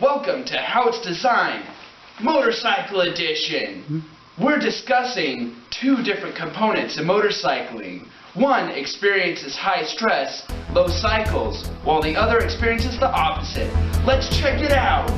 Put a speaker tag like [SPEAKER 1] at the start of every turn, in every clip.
[SPEAKER 1] Welcome to How It's Designed, Motorcycle Edition. We're discussing two different components in motorcycling. One experiences high stress, low cycles, while the other experiences the opposite. Let's check it out.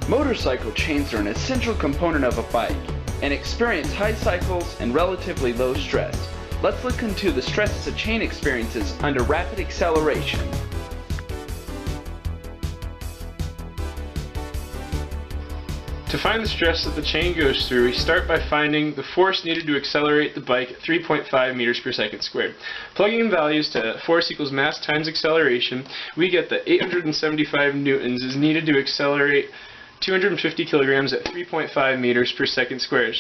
[SPEAKER 1] Motorcycle chains are an essential component of a bike and experience high cycles and relatively low stress. Let's look into the stresses a chain experiences under rapid acceleration.
[SPEAKER 2] To find the stress that the chain goes through, we start by finding the force needed to accelerate the bike at 3.5 meters per second squared. Plugging in values to force equals mass times acceleration, we get that 875 newtons is needed to accelerate 250 kilograms at 3.5 meters per second squared.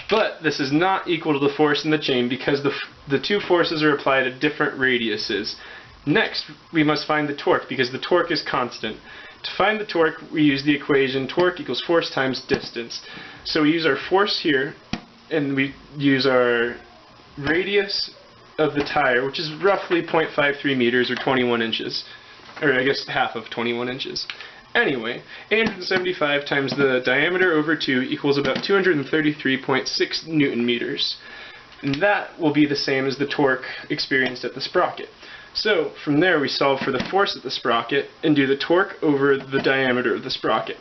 [SPEAKER 2] But this is not equal to the force in the chain because the two forces are applied at different radiuses. Next, we must find the torque because the torque is constant. To find the torque, we use the equation torque equals force times distance. So we use our force here, and we use our radius of the tire, which is roughly 0.53 meters or 21 inches. Or I guess half of 21 inches. Anyway, 875 times the diameter over 2 equals about 233.6 newton meters. And that will be the same as the torque experienced at the sprocket. So, from there we solve for the force at the sprocket and do the torque over the diameter of the sprocket.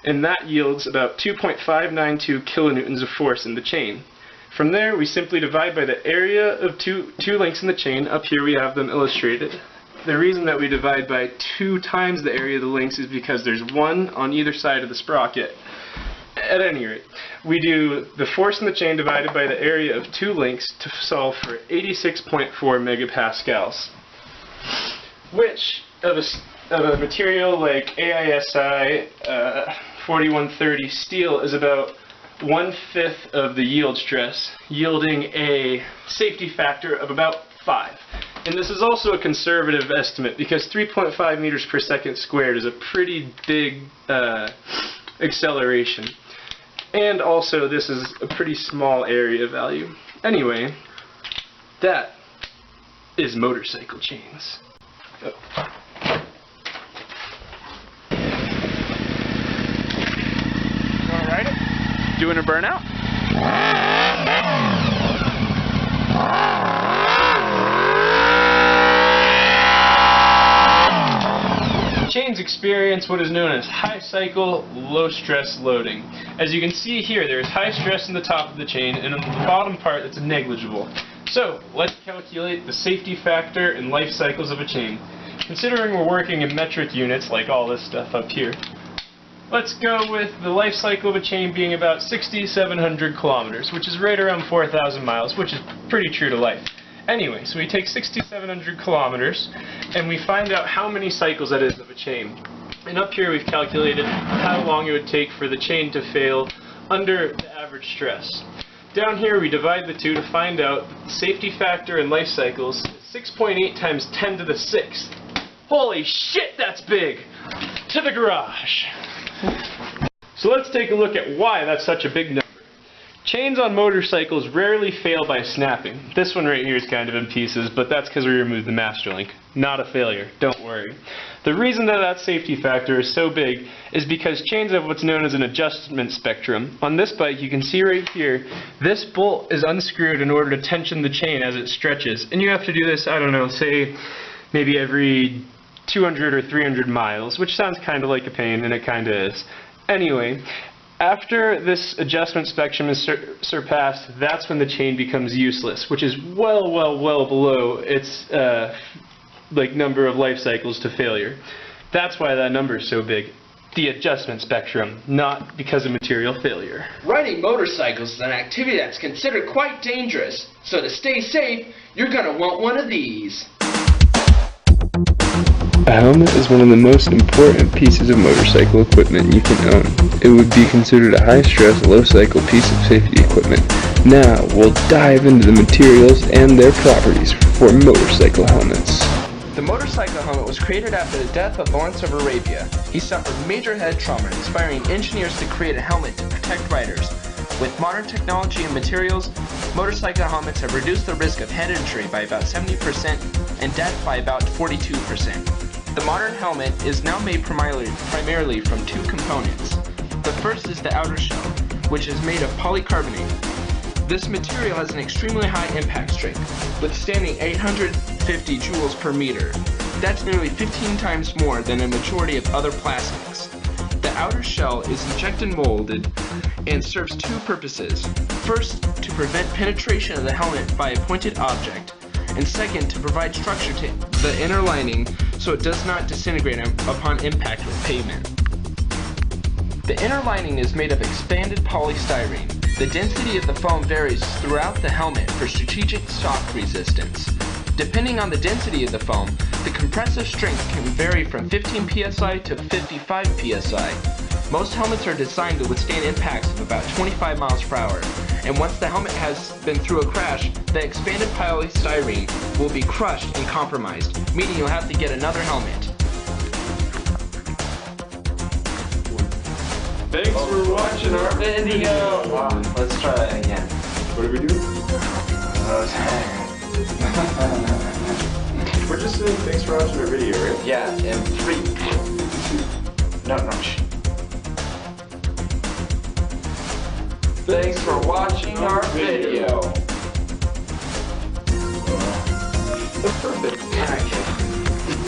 [SPEAKER 2] And that yields about 2.592 kilonewtons of force in the chain. From there we simply divide by the area of two links in the chain. Up here we have them illustrated. The reason that we divide by 2 times the area of the links is because there's one on either side of the sprocket. At any rate, we do the force in the chain divided by the area of 2 links to solve for 86.4 megapascals, which of a material like AISI 4130 steel is about 1/5 of the yield stress, yielding a safety factor of about 5. And this is also a conservative estimate because 3.5 meters per second squared is a pretty big acceleration. And also this is a pretty small area value. Anyway, that is motorcycle chains. Oh.
[SPEAKER 1] Wanna ride it? Doing a burnout?
[SPEAKER 2] Chains experience what is known as high cycle, low stress loading. As you can see here, there is high stress in the top of the chain, and on the bottom part it's negligible. So, let's calculate the safety factor and life cycles of a chain. Considering we're working in metric units, like all this stuff up here, let's go with the life cycle of a chain being about 6,700 kilometers, which is right around 4,000 miles, which is pretty true to life. Anyway, so we take 6,700 kilometers, and we find out how many cycles that is of a chain. And up here we've calculated how long it would take for the chain to fail under the average stress. Down here we divide the two to find out the safety factor and life cycles is 6.8 times 10 to the 6th. Holy shit, that's big! To the garage! So let's take a look at why that's such a big number. Chains on motorcycles rarely fail by snapping. This one right here is kind of in pieces, but that's because we removed the master link. Not a failure, don't worry. The reason that that safety factor is so big is because chains have what's known as an adjustment spectrum. On this bike, you can see right here, this bolt is unscrewed in order to tension the chain as it stretches. And you have to do this, I don't know, say maybe every 200 or 300 miles, which sounds kind of like a pain, and it kind of is. Anyway, after this adjustment spectrum is surpassed, that's when the chain becomes useless, which is well below its number of life cycles to failure. That's why that number is so big. The adjustment spectrum, not because of material failure.
[SPEAKER 1] Riding motorcycles is an activity that's considered quite dangerous, so to stay safe, you're gonna want one of these.
[SPEAKER 2] A helmet is one of the most important pieces of motorcycle equipment you can own. It would be considered a high-stress, low-cycle piece of safety equipment. Now, we'll dive into the materials and their properties for motorcycle helmets.
[SPEAKER 1] The motorcycle helmet was created after the death of Lawrence of Arabia. He suffered major head trauma, inspiring engineers to create a helmet to protect riders. With modern technology and materials, motorcycle helmets have reduced the risk of head injury by about 70% and death by about 42%. The modern helmet is now made primarily from two components. The first is the outer shell, which is made of polycarbonate. This material has an extremely high impact strength, withstanding 850 joules per meter. That's nearly 15 times more than a majority of other plastics. The outer shell is injected molded and serves two purposes. First, to prevent penetration of the helmet by a pointed object, and second, to provide structure to the inner lining so it does not disintegrate upon impact with pavement. The inner lining is made of expanded polystyrene. The density of the foam varies throughout the helmet for strategic shock resistance. Depending on the density of the foam, the compressive strength can vary from 15 psi to 55 psi. Most helmets are designed to withstand impacts of about 25 miles per hour, and once the helmet has been through a crash, the expanded polystyrene will be crushed and compromised, meaning you'll have to get another helmet.
[SPEAKER 2] Thanks for watching our video.
[SPEAKER 1] Let's try it again.
[SPEAKER 2] What are we doing? We're just saying thanks for watching our video, right?
[SPEAKER 1] Yeah, in 3, 2, no. Thanks for watching our video.
[SPEAKER 2] That's perfect.
[SPEAKER 1] Okay.